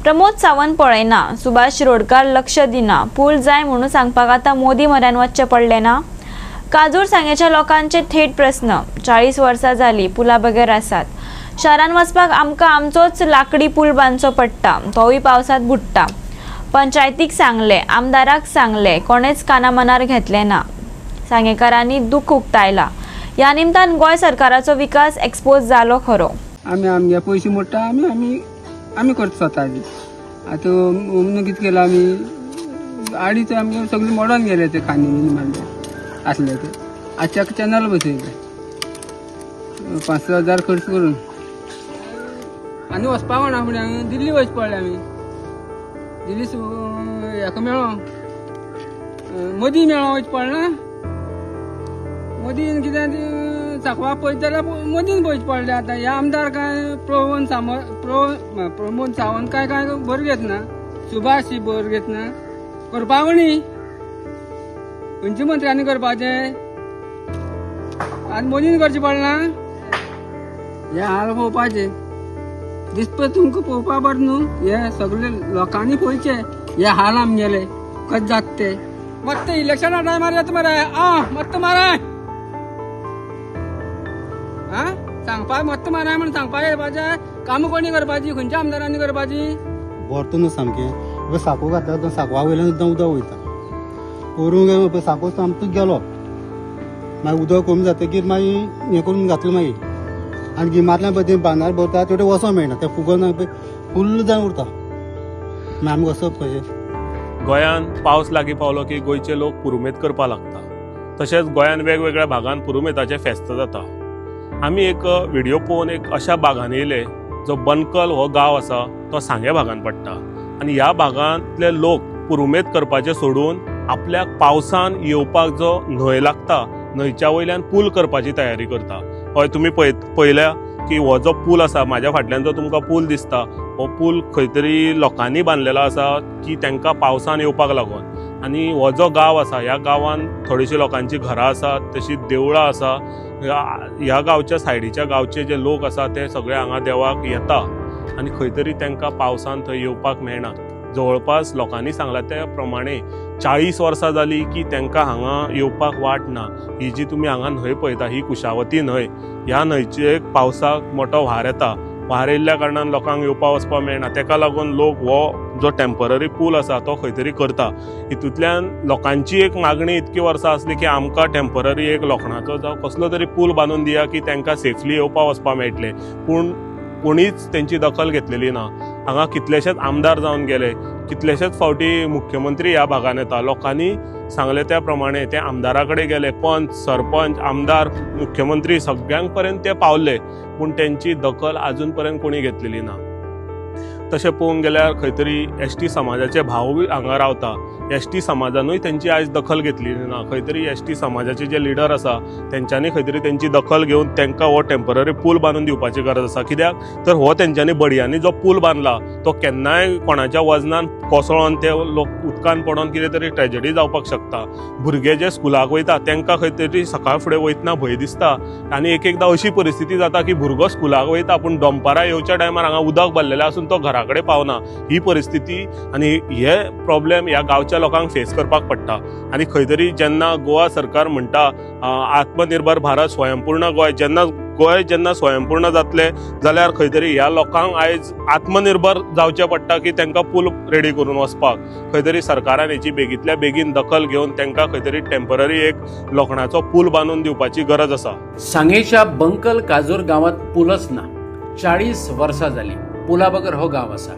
प्रमोद सावंत पळयना, सुभाष शिरोडकार लक्ष दिना, पूल जाय म्हणून सांगपाक आतां मोदी म्हऱ्यान वचचें पडलें ना? काजूर सांगेच्या लोकांचे थेट प्रस्न. 40 वर्सां जालीं पुला बगैर आसात. शारान वचपाक आमकां आमचोच लाकडी पूल बांदचो पडटा, तोवूय पावसांत बुडटा. पंचायतीक सांगलें, आमदाराक सांगलें, कोणेच कानामनार घेतलें ना. सांगेकारांनी दूख उक्तायलां. ह्या निमतान गोंय सरकाराचो विकास एक्सपोज जालो खरो. आमगे पयशे मोडटा आमी करता स्वताची. आतां म्हणून कितें केलां आमी आडीच आमगे सगळे मोडोन गेले ते खांदी बी मारले आसले ते. आजच्या चॅनल बसयले 5,000 खर्च करून आनी वचपाक म्हणा फुडें दिल्ली वचपा पडलें आमी. दिल्ली हेका मेळो मोदी मेळो वचपा पडलें ना. मोदीन कितें सांगपाक पळयत जाल्यार मोदीन पळोवचें पडलें. आतां हे आमदार काय प्रमोद सावंत काय बरें घेतना, सुभाष बरें घेतना करपाक न्ही. खंयच्या मंत्र्यांनी करपाचें आनी मोदीन करचें पडना. हे हाल पळोवपाचे दिसपा तुमकां पळोवपा बरें न्हू. हे सगळे लोकांनी पळोवचे हे हाल आमगेले कशें जाता ते. मत्त इलेक्शना टायमार येता मरे. मत्त माराय सांगपाक मत्त माराय म्हणून सांगपाक येवपाचें. कामां कोणी करपाची, खंयच्या आमदारांनी करपाची. बरतो न्हू सामकें. साको घातल्या साकवा वयल्यान सुद्दां उदक वयता. करूंक साको सामको गेलो मागीर उदक कमी जातकीर मागीर हें करून घातलें मागीर आनी गिमांतल्यान पळय तें बांदार भरता तेवटें वचोंक मेळना. तें फुगोन फुल्ल जावन उरता. मागीर आमी वचप कशें. गोंयांत पावस लागीं पावलो की गोंयचे लोक पुरुमेत करपाक लागता. तशेंच गोंयांत वेगवेगळ्या भागांत पुरुमेताचे फेस्त जाता. आमी एक व्हिडिओ पळोवन एक अशा भागान येयले जो बनकल हो गांव आसा तो सांगे भागांत पडटा. आनी ह्या भागांतले लोक पुरुमेत करपाचें सोडून आपल्याक पावसान येवपाक जो न्हंय लागता न्हंयच्या वयल्यान पूल करपाची तयारी करता. हय तुमी पळयल्या की हो जो पूल आसा म्हाज्या फाटल्यान जो तुमकां पूल दिसता हो पूल खंय तरी लोकांनी बांदलेलो आसा की तांकां पावसान येवपाक लागून. आनी हो जो गांव आसा ह्या गांवांत थोडीशीं लोकांची घरां आसात, तशींच देवळां आसा. ह्या गांवच्या सायडीच्या गांवचे जे लोक आसा ते सगळे हांगा देवाक येता आनी खंय तरी तांकां पावसान थंय येवपाक मेळना. जवळपास लोकांनी सांगला त्या प्रमाणे 40 वर्सां जालीं की तांकां हांगा येवपाक वाट ना. ही जी तुमी हांगा न्हंय पळयता ही कुशावती न्हंय. ह्या न्हंयचेर पावसाक मोठो व्हार येता. व्हार येयल्ल्या कारणान लोकांक येवपा वचपाक मेळना. तेका लागून लोक हो जो टेम्पररी पूल आसा तो खंय तरी करता. हितूंतल्यान लोकांची एक मागणी इतकी वर्सां आसली की आमकां टेम्पररी एक लोखणाचो जावं कसलो तरी पूल बांदून दिया की तांकां सेफली येवपा वचपाक मेळटलें. पूण कोणीच तेंची दखल घेतलेली ना. हांगा कितलेशेच आमदार जावन गेले, कितलेशेच फावटी मुख्यमंत्री ह्या भागान येता. लोकांनी सांगले त्या प्रमाणे ते आमदारा कडेन गेले. पंच, सरपंच, आमदार, मुख्यमंत्री सगळ्यांक पर्यंत ते पावले पूण तेंची दखल आजून पर्यंत कोणी घेतलेली ना. तशें पळोवंक गेल्यार खंय तरी एसटी समाजाचे भावूय हांगा रावता. एसटी समाजानूय तेंची आयज दखल घेतलेली ना. खंय तरी एसटी समाजाचे जे लिडर आसा तेंच्यांनी खंय तरी तेंची दखल घेवन तांकां हो टेम्पररी पूल बांदून दिवपाची गरज आसा. कित्याक तर हो तेंच्यांनी बडयांनी जो पूल बांदला तो केन्नाय कोणाच्या वजनान कोसळोन ते लोक उदकान पडोन कितें तरी ट्रेजेडी जावपाक शकता. भुरगे जे स्कुलाक वयता तांकां खंय तरी सकाळ फुडें वयतना भंय दिसता. आनी एकदां अशी परिस्थिती जाता की भुरगो स्कुलाक वयता पूण दनपारां येवच्या टायमार हांगा उदक भरलेलें आसून तो घरा कडेन पावना. ही परिस्थिती आनी हे प्रॉब्लेम ह्या गांवच्या लोकांक फेस करपाक पडटा. आनी खंय तरी जेन्ना गोवा सरकार म्हणटा आत्मनिर्भर भारत स्वयंपूर्ण गोंय, जेन्ना स्वयंपूर्ण जातले जाल्यार खंय तरी ह्या लोकांक आयज आत्मनिर्भर जावचें पडटा की तांकां पूल रेडी करून वचपाक. खंय तरी सरकारान हेची बेगींतल्या बेगीन दखल घेवन तांकां खंय तरी टेम्पररी एक लोखणाचो पूल बांदून दिवपाची गरज आसा. सांगेच्या बंकल काजूर गावात पूलच ना. 40 वर्सां जालीं पुला बगर हो गाव आसा.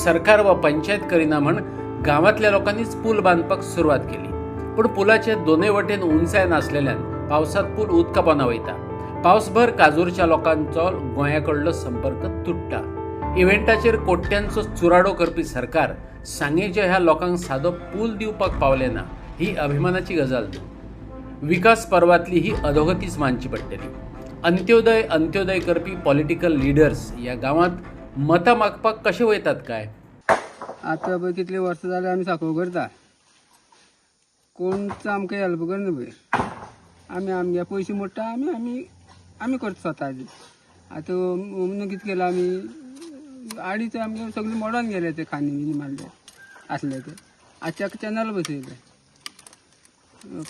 सरकार व पंचायत करिना म्हण गावातल्या लोकांनीच पूल बांदपाक सुरवात केली. पूण पुलाचे दोनूय वटेन उंचाय नासलेल्यान पावसात पूल उदका पोंदा वयता. पावसभर काजूरच्या लोकांचो गोंयाकडलो संपर्क तुट्टा. इव्हेंटाचेर कोट्यांचो चुराडो करपी सरकार सांगेच्या ह्या लोकांक सादो पूल दिवपाक पावले ना ही अभिमानाची गजाल न्हू. विकास पर्वातली ही अधोगतीच मानची पडटली. अंत्योदय करपी पॉलिटिकल लिडर्स ह्या गावात मतां मागपाक कशे वयतात काय. आतां पळय कितले वर्सां जाले आमी साको करता. कोणच आमकां हेल्प करना पळय. आमगे पयशे मोडटा आमी करता स्वताची. आतां म्हणून कितें केलां आमी आडीच आमगे सगळे मोडून गेले ते खाणी बिनी मारले असले ते आजच्या चॅनल बसयले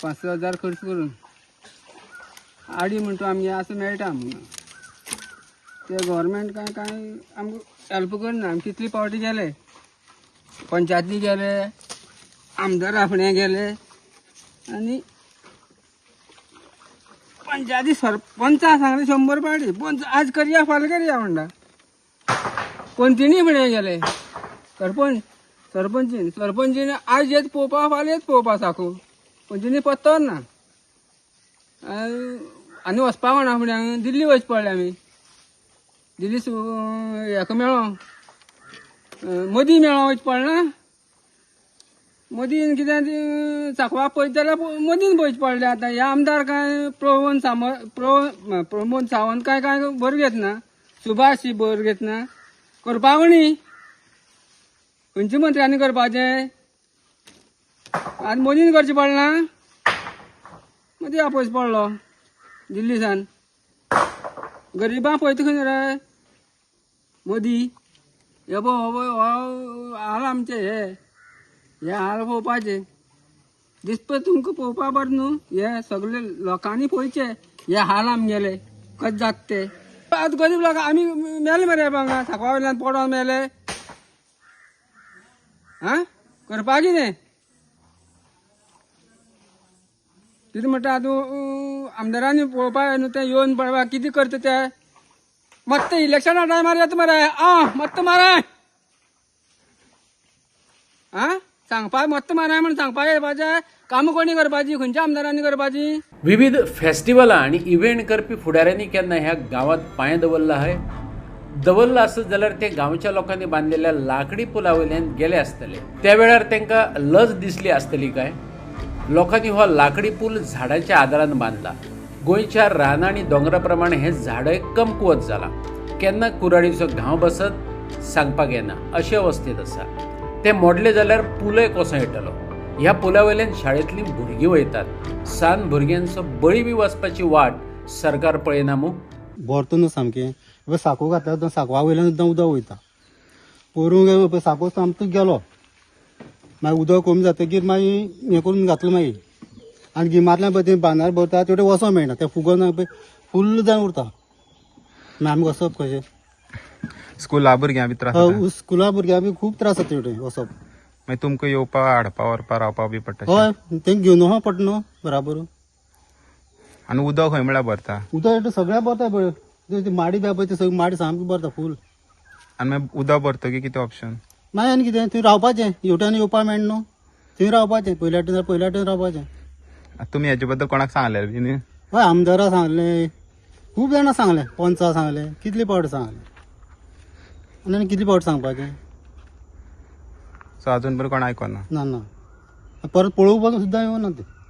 5-6 हजार खर्च करून आडी म्हणतो आमगे असं मेळटा म्हणून ते गव्हर्मेंट काय आमकां हेल्प करना आमी कितली पावटी गेले पंचायती गेले आमदार आपणे गेले आनी पंचायती सरपंचा सांगले 100 पावटी पंच आज करया फाल्यां करया म्हणटा पंचीनी फुडें गेले सरपंचीन आज येत पळोवपा फाल्यां येत पळोवपा साकू पंचीनी पत्तो ना आनी वचपा म्हणा फुडें दिल्ली वच पडले आमी दिल्ली हेका मेळो मदीं मेळो वच पडना मदीं कितें सांकवाळ पळयत जाल्यार मदीं पळयच पडले आतां हे आमदार काय प्रमोद सावंत काय बरो घेतना सुभाष बरो घेतना करपा कोणी खंयचे मंत्र्यांनी करपाचें आनी मोदीन करचें पडना मदीं आपयच पडलो दिल्ली सान गरिबां पळयता खंय रे मोदी हे पळय हाल आमचे हे हाल पळोवपाचे दिसपय तुमकां पळोवपा बरें न्हू हे सगळे लोकांनी पळयचे हे हाल आमगेले कशें जाता ते आतां गरीब लोक आमी मेले मरे बांगा सांकवा वयल्यान पडोन मेले आं करपा कितें कितें म्हणटा आतां आमदारांनी पळोवपा न्हू तें येवन पळोवपा कितें करता ते मत्त इलेक्शना टायमार येता मरे मत्त माराय आं सांगपा मत्त माराय म्हण सांगपा येवपाचें कामां कोणी करपाची खंयच्या आमदारांनी करपाची विविध फेस्टिवलां आणि इव्हेंट करपी फुडाऱ्यांनी केन्ना ह्या गावात पांय दवरला असत जाल्यार ते गांवच्या लोकांनी बांधलेल्या लाकडी पुला वयल्यान गेले आसतले त्या वेळार तांकां लज दिसली आसतली काय लोकांनी हो लाकडी पूल झाडाच्या आदारान बांधला गोंयच्या रान आणि दोंगरा प्रमाणे हे झाडय कमकुवत जाला केन्ना कुराडीचो घाव बसत सांगपाक येना अशे अवस्थेत आसा ते मोडले जाल्यार पुलय कसो येतलो ह्या पुला वयल्यान शाळेंतलीं भुरगीं वयतात सान भुरग्यांचो बळी बी वचपाची वाट सरकार पळयना मू भरतो न्हू सामकें साको घातल्यार सांकवा वयल्यान सुद्दां उदक वयता पळोवंक साको सामको गेलो मागीर उदक कमी जातकीर मागीर हें करून घातलो मागीर आनी गिमांतल्यान पळय तें बांदार भरता तेवटें वचोंक मेळना तें फुगोन पळय फुल्ल जावन उरता मागीर आमी वचप कशें स्कुला भुरग्यां बी त्रास स्कुला भुरग्यांक बी खूब त्रास जाता तेवटें वचप मागीर तुमकां येवपा हाडपा व्हरपा रावपा बी पडटा हय तें घेवन वचोंक पडटा न्हू बराबर आनी उदक खंय म्हळ्यार भरता उदक सगळ्या भरता पळय ती माडी बी पळय ती सगळी माडी सामकी भरता फूल आनी मागीर उदक भरतकीर कितें ऑप्शन मागीर आनी कितें थंय रावपाचें हेवट्यान येवपा मेळना न्हू थंय रावपाचें पयल्या वाटेन रावपाचें तुमी हेजे बद्दल कोणाक सांगलें बी न्ही हय आमदारा सांगलें खूब जाणां सांगलें पंचा सांगलें कितले फावट सांगलें आनी कितले फावट सांगपाचें सो आजून पर्यंत कोण आयकना ना परत पळोवपाक सुद्दां येवना ते